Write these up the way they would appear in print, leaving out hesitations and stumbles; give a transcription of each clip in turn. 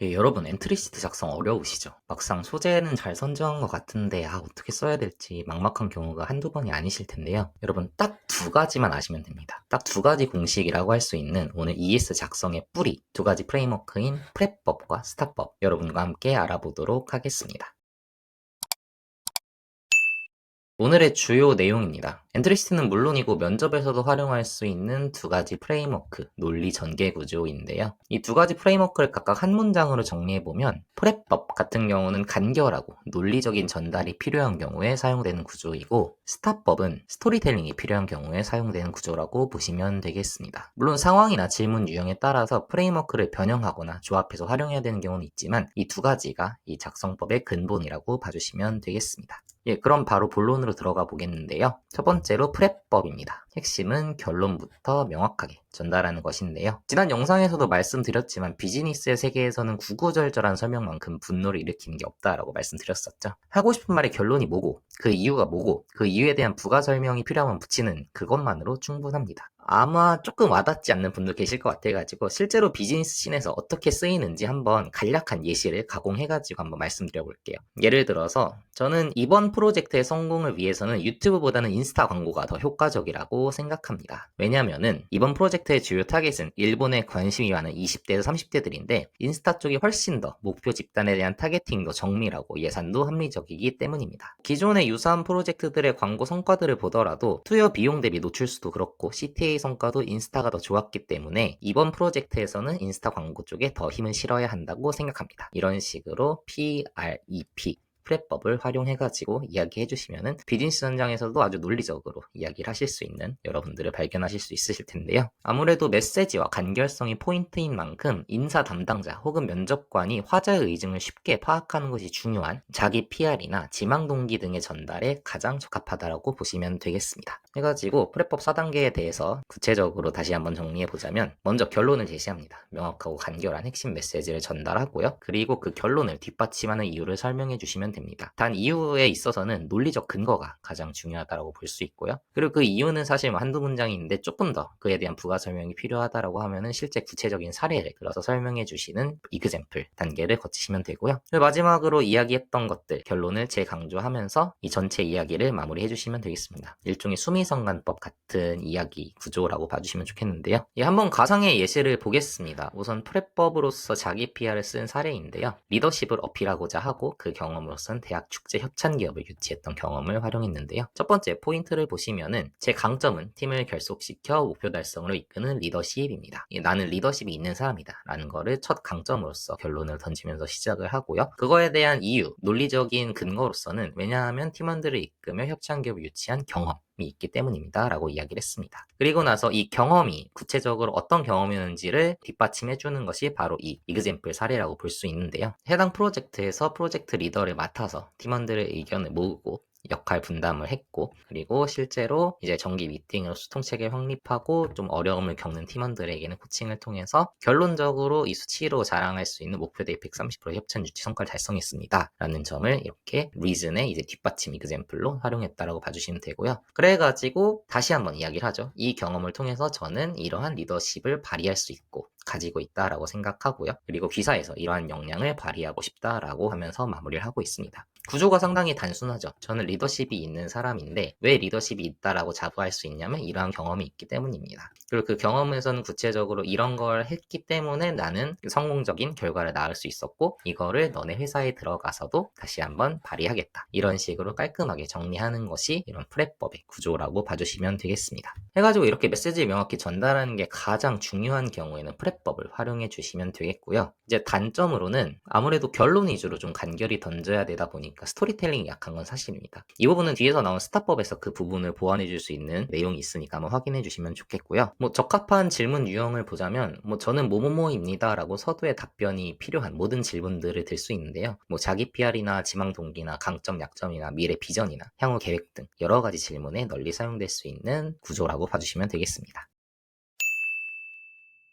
예, 여러분 엔트리시트 작성 어려우시죠? 막상 소재는 잘 선정한 것 같은데 어떻게 써야 될지 막막한 경우가 한두 번이 아니실 텐데요. 여러분 딱 두 가지만 아시면 됩니다. 딱 두 가지 공식이라고 할 수 있는 오늘 ES 작성의 뿌리, 두 가지 프레임워크인 프랩법과 스타법, 여러분과 함께 알아보도록 하겠습니다. 오늘의 주요 내용입니다. 엔트리시트는 물론이고 면접에서도 활용할 수 있는 두 가지 프레임워크, 논리 전개 구조인데요. 이 두 가지 프레임워크를 각각 한 문장으로 정리해보면 프랩법 같은 경우는 간결하고 논리적인 전달이 필요한 경우에 사용되는 구조이고 스타법은 스토리텔링이 필요한 경우에 사용되는 구조라고 보시면 되겠습니다. 물론 상황이나 질문 유형에 따라서 프레임워크를 변형하거나 조합해서 활용해야 되는 경우는 있지만 이 두 가지가 이 작성법의 근본이라고 봐주시면 되겠습니다. 예, 그럼 바로 본론으로 들어가 보겠는데요. 첫 번째로 프랩법입니다. 핵심은 결론부터 명확하게 전달하는 것인데요. 지난 영상에서도 말씀드렸지만 비즈니스의 세계에서는 구구절절한 설명만큼 분노를 일으키는 게 없다라고 말씀드렸었죠. 하고 싶은 말의 결론이 뭐고 그 이유가 뭐고 그 이유에 대한 부가 설명이 필요하면 붙이는 그것만으로 충분합니다. 아마 조금 와닿지 않는 분도 계실 것 같아가지고 실제로 비즈니스 씬에서 어떻게 쓰이는지 한번 간략한 예시를 가공해가지고 한번 말씀드려 볼게요. 예를 들어서 저는 이번 프로젝트의 성공을 위해서는 유튜브보다는 인스타 광고가 더 효과적이라고 생각합니다. 왜냐면은 이번 프로젝트의 주요 타겟은 일본에 관심이 많은 20대에서 30대들인데 인스타 쪽이 훨씬 더 목표 집단에 대한 타겟팅도 정밀하고 예산도 합리적이기 때문입니다. 기존의 유사한 프로젝트들의 광고 성과들을 보더라도 투여 비용 대비 노출수도 그렇고 CTA 성과도 인스타가 더 좋았기 때문에 이번 프로젝트에서는 인스타 광고 쪽에 더 힘을 실어야 한다고 생각합니다. 이런 식으로 PREP 프랩법을 활용해가지고 이야기해주시면은 비즈니스 현장에서도 아주 논리적으로 이야기를 하실 수 있는 여러분들을 발견하실 수 있으실 텐데요. 아무래도 메시지와 간결성이 포인트인 만큼 인사 담당자 혹은 면접관이 화자의 의중을 쉽게 파악하는 것이 중요한 자기 PR이나 지망 동기 등의 전달에 가장 적합하다고 보시면 되겠습니다. 해가지고 프랩법 4단계에 대해서 구체적으로 다시 한번 정리해보자면 먼저 결론을 제시합니다. 명확하고 간결한 핵심 메시지를 전달하고요. 그리고 그 결론을 뒷받침하는 이유를 설명해 주시면 됩니다. 단 이유에 있어서는 논리적 근거가 가장 중요하다고 볼 수 있고요. 그리고 그 이유는 사실 한두 문장인데 조금 더 그에 대한 부가 설명이 필요하다고 하면은 실제 구체적인 사례를 들어서 설명해 주시는 이그젬플 단계를 거치시면 되고요. 그리고 마지막으로 이야기했던 것들 결론을 재강조하면서 이 전체 이야기를 마무리해 주시면 되겠습니다. 일종의 수미상관법 같은 이야기 구조라고 봐주시면 좋겠는데요. 한번 가상의 예시를 보겠습니다. 우선 프랩법으로서 자기 PR을 쓴 사례인데요. 리더십을 어필하고자 하고 그 경험으로선 대학 축제 협찬 기업을 유치했던 경험을 활용했는데요. 첫 번째 포인트를 보시면은 제 강점은 팀을 결속시켜 목표 달성으로 이끄는 리더십입니다. 나는 리더십이 있는 사람이다 라는 거를 첫 강점으로서 결론을 던지면서 시작을 하고요. 그거에 대한 이유, 논리적인 근거로서는 왜냐하면 팀원들을 이끌며 협찬 기업을 유치한 경험이 있기 때문입니다 라고 이야기를 했습니다. 그리고 나서 이 경험이 구체적으로 어떤 경험이었는지를 뒷받침해 주는 것이 바로 이 이그젬플 사례라고 볼 수 있는데요. 해당 프로젝트에서 프로젝트 리더를 맡아서 팀원들의 의견을 모으고 역할 분담을 했고 그리고 실제로 이제 정기 미팅으로 소통체계 확립하고 좀 어려움을 겪는 팀원들에게는 코칭을 통해서 결론적으로 이 수치로 자랑할 수 있는 목표 대비 130% 협찬 유치 성과를 달성했습니다 라는 점을 이렇게 리즌의 이제 뒷받침 이그젬플로 활용했다라고 봐주시면 되고요. 그래가지고 다시 한번 이야기를 하죠. 이 경험을 통해서 저는 이러한 리더십을 발휘할 수 있고 가지고 있다라고 생각하고요. 그리고 기사에서 이러한 역량을 발휘하고 싶다라고 하면서 마무리를 하고 있습니다. 구조가 상당히 단순하죠. 저는 리더십이 있는 사람인데 왜 리더십이 있다라고 자부할 수 있냐면 이러한 경험이 있기 때문입니다. 그리고 그 경험에서는 구체적으로 이런 걸 했기 때문에 나는 성공적인 결과를 낳을 수 있었고 이거를 너네 회사에 들어가서도 다시 한번 발휘하겠다. 이런 식으로 깔끔하게 정리하는 것이 이런 프랩법의 구조라고 봐주시면 되겠습니다. 해가지고 이렇게 메시지를 명확히 전달하는 게 가장 중요한 경우에는 프랩법을 활용해 주시면 되겠고요. 이제 단점으로는 아무래도 결론 위주로 좀 간결히 던져야 되다 보니까 스토리텔링이 약한 건 사실입니다. 이 부분은 뒤에서 나온 스타법에서 그 부분을 보완해 줄 수 있는 내용이 있으니까 한번 확인해 주시면 좋겠고요. 적합한 질문 유형을 보자면 저는 뭐뭐뭐입니다 라고 서두에 답변이 필요한 모든 질문들을 들 수 있는데요. 자기 PR이나 지망 동기나 강점 약점이나 미래 비전이나 향후 계획 등 여러 가지 질문에 널리 사용될 수 있는 구조라고 봐주시면 되겠습니다.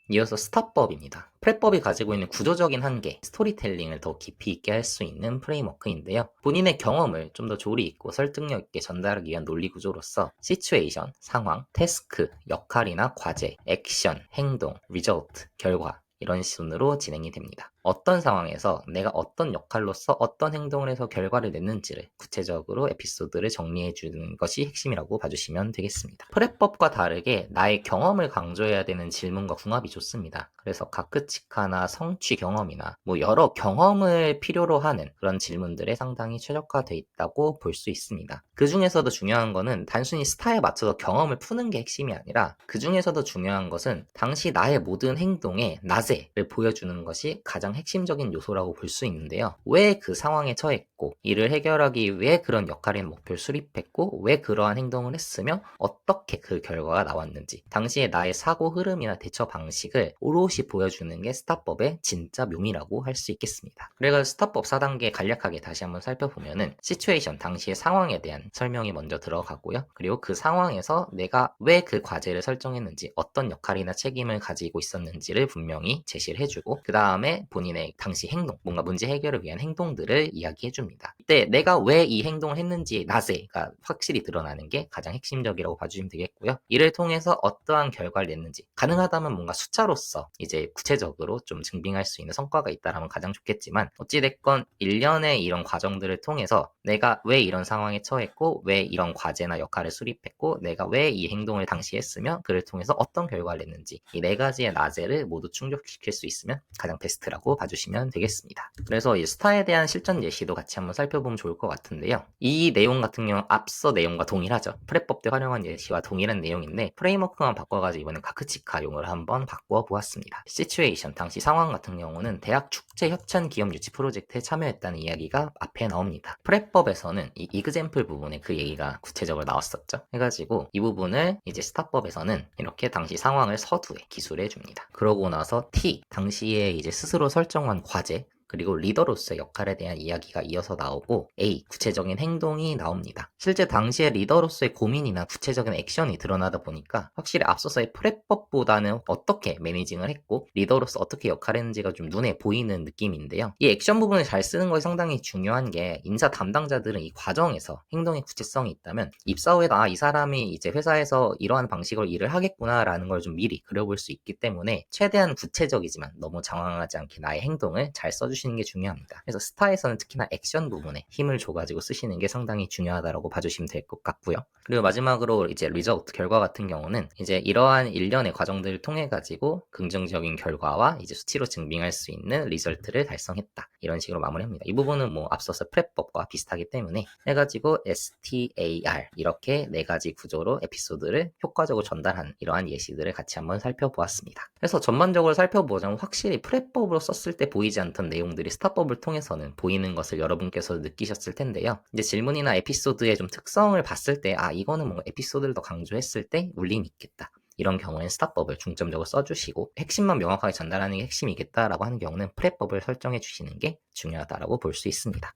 이어서 스타법입니다. 프랩법이 가지고 있는 구조적인 한계, 스토리텔링을 더 깊이 있게 할 수 있는 프레임워크인데요. 본인의 경험을 좀 더 조리 있고 설득력 있게 전달하기 위한 논리 구조로서 시츄에이션, 상황, 태스크, 역할이나 과제, 액션, 행동, 리저트, 결과 이런 순으로 진행이 됩니다. 어떤 상황에서 내가 어떤 역할로서 어떤 행동을 해서 결과를 냈는지를 구체적으로 에피소드를 정리해 주는 것이 핵심이라고 봐주시면 되겠습니다. 프레법과 다르게 나의 경험을 강조해야 되는 질문과 궁합이 좋습니다. 그래서 가크치카나 성취 경험이나 뭐 여러 경험을 필요로 하는 그런 질문들에 상당히 최적화되어 있다고 볼 수 있습니다. 그 중에서도 중요한 거는 단순히 스타에 맞춰서 경험을 푸는 게 핵심이 아니라 그 중에서도 중요한 것은 당시 나의 모든 행동의 나제를 보여주는 것이 가장 핵심적인 요소라고 볼 수 있는데요. 왜 그 상황에 처했고 이를 해결하기 위해 그런 역할인 목표를 수립했고 왜 그러한 행동을 했으며 어떻게 그 결과가 나왔는지 당시의 나의 사고 흐름이나 대처 방식을 오롯이 보여주는 게 스타법의 진짜 묘미라고 할 수 있겠습니다. 그래서 스타법 4단계 간략하게 다시 한번 살펴보면은 시츄에이션 당시의 상황에 대한 설명이 먼저 들어가고요. 그리고 그 상황에서 내가 왜 그 과제를 설정했는지 어떤 역할이나 책임을 가지고 있었는지를 분명히 제시를 해주고 그 다음에 본인의 당시 행동 뭔가 문제 해결을 위한 행동들을 이야기해줍니다. 이때 내가 왜 이 행동을 했는지 나제가 확실히 드러나는 게 가장 핵심적이라고 봐주시면 되겠고요. 이를 통해서 어떠한 결과를 냈는지 가능하다면 뭔가 숫자로서 이제 구체적으로 좀 증빙할 수 있는 성과가 있다라면 가장 좋겠지만 어찌됐건 일련의 이런 과정들을 통해서 내가 왜 이런 상황에 처했고 왜 이런 과제나 역할을 수립했고 내가 왜 이 행동을 당시 했으며 그를 통해서 어떤 결과를 냈는지 이 네 가지의 나제를 모두 충족시킬 수 있으면 가장 베스트라고 봐주시면 되겠습니다. 그래서 이 스타에 대한 실전 예시도 같이 한번 살펴보면 좋을 것 같은데요. 이 내용 같은 경우 앞서 내용과 동일하죠. 프레법 때 활용한 예시와 동일한 내용인데 프레임워크만 바꿔가지고 이번엔 가크치카용을 한번 바꿔보았습니다. 시츄에이션 당시 상황 같은 경우는 대학 축제 협찬 기업 유치 프로젝트에 참여했다는 이야기가 앞에 나옵니다. 프레법에서는 이 이그젬플 부분에 그 얘기가 구체적으로 나왔었죠. 해가지고 이 부분을 이제 스타법에서는 이렇게 당시 상황을 서두에 기술해 줍니다. 그러고 나서 T 당시에 이제 스스로 설정한 과제 그리고 리더로서의 역할에 대한 이야기가 이어서 나오고 A, 구체적인 행동이 나옵니다. 실제 당시에 리더로서의 고민이나 구체적인 액션이 드러나다 보니까 확실히 앞서서의 프랩법보다는 어떻게 매니징을 했고 리더로서 어떻게 역할을 했는지가 좀 눈에 보이는 느낌인데요. 이 액션 부분을 잘 쓰는 것이 상당히 중요한 게 인사 담당자들은 이 과정에서 행동의 구체성이 있다면 입사 후에도 이 사람이 이제 회사에서 이러한 방식으로 일을 하겠구나 라는 걸 좀 미리 그려볼 수 있기 때문에 최대한 구체적이지만 너무 장황하지 않게 나의 행동을 잘 써주시는 게 중요합니다. 그래서 스타에서는 특히나 액션 부분에 힘을 줘가지고 쓰시는 게 상당히 중요하다고 봐주시면 될 것 같고요. 그리고 마지막으로 이제 리저트 결과 같은 경우는 이제 이러한 일련의 과정들을 통해 가지고 긍정적인 결과와 이제 수치로 증빙할 수 있는 리절트를 달성했다. 이런 식으로 마무리합니다. 이 부분은 뭐 앞서서 프랩법과 비슷하기 때문에 해가지고 STAR 이렇게 네 가지 구조로 에피소드를 효과적으로 전달한 이러한 예시들을 같이 한번 살펴보았습니다. 그래서 전반적으로 살펴보자면 확실히 프랩법으로 썼을 때 보이지 않던 내용들이 스타법을 통해서는 보이는 것을 여러분께서 느끼셨을 텐데요. 이제 질문이나 에피소드의 좀 특성을 봤을 때 이거는 뭔가 에피소드를 더 강조했을 때 울림이 있겠다. 이런 경우에는 스타법을 중점적으로 써주시고 핵심만 명확하게 전달하는 게 핵심이겠다라고 하는 경우는 프랩법을 설정해 주시는 게 중요하다고 볼 수 있습니다.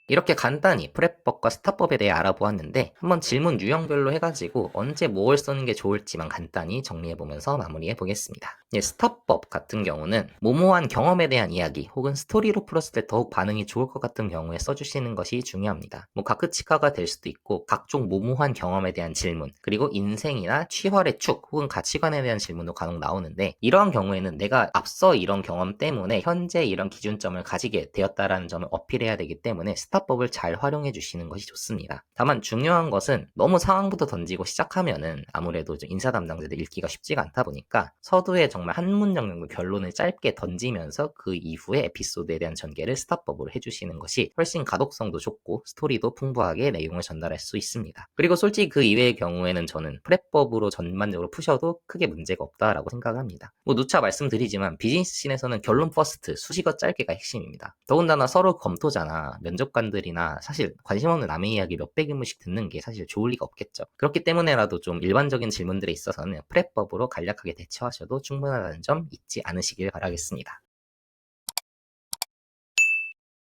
이렇게 간단히 프랩법과 스타법에 대해 알아보았는데 한번 질문 유형별로 해가지고 언제 뭘 쓰는 게 좋을지만 간단히 정리해보면서 마무리해 보겠습니다. 스타법 같은 경우는 모모한 경험에 대한 이야기 혹은 스토리로 풀었을 때 더욱 반응이 좋을 것 같은 경우에 써주시는 것이 중요합니다. 가크치카가 될 수도 있고 각종 모모한 경험에 대한 질문 그리고 인생이나 취활의 축 혹은 가치관에 대한 질문도 간혹 나오는데 이러한 경우에는 내가 앞서 이런 경험 때문에 현재 이런 기준점을 가지게 되었다라는 점을 어필해야 되기 때문에 스타법을 잘 활용해 주시는 것이 좋습니다. 다만 중요한 것은 너무 상황부터 던지고 시작하면은 아무래도 인사 담당자들 읽기가 쉽지가 않다 보니까 서두에 정말 한 문장 정도 결론을 짧게 던지면서 그 이후에 에피소드에 대한 전개를 스타법으로 해주시는 것이 훨씬 가독성도 좋고 스토리도 풍부하게 내용을 전달할 수 있습니다. 그리고 솔직히 그 이외의 경우에는 저는 프랩법으로 전반적으로 푸셔도 크게 문제가 없다라고 생각합니다. 누차 말씀드리지만 비즈니스 씬에서는 결론 퍼스트, 수식어 짧게가 핵심입니다. 더군다나 서로 검토자나 면접관들이나 사실 관심 없는 남의 이야기 몇백 인문씩 듣는 게 사실 좋을 리가 없겠죠. 그렇기 때문에라도 좀 일반적인 질문들에 있어서는 프랩법으로 간략하게 대처하셔도 충분하다는 점 잊지 않으시길 바라겠습니다.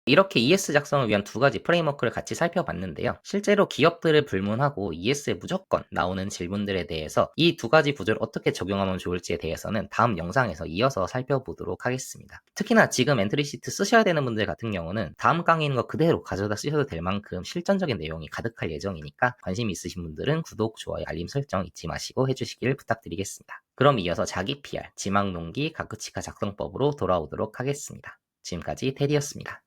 이렇게 ES 작성을 위한 두 가지 프레임워크를 같이 살펴봤는데요. 실제로 기업들을 불문하고 ES에 무조건 나오는 질문들에 대해서 이 두 가지 구조를 어떻게 적용하면 좋을지에 대해서는 다음 영상에서 이어서 살펴보도록 하겠습니다. 특히나 지금 엔트리 시트 쓰셔야 되는 분들 같은 경우는 다음 강의에 있는 거 그대로 가져다 쓰셔도 될 만큼 실전적인 내용이 가득할 예정이니까 관심 있으신 분들은 구독, 좋아요, 알림 설정 잊지 마시고 해주시길 부탁드리겠습니다. 그럼 이어서 자기 PR, 지망 동기, 가크치카 작성법으로 돌아오도록 하겠습니다. 지금까지 테디였습니다.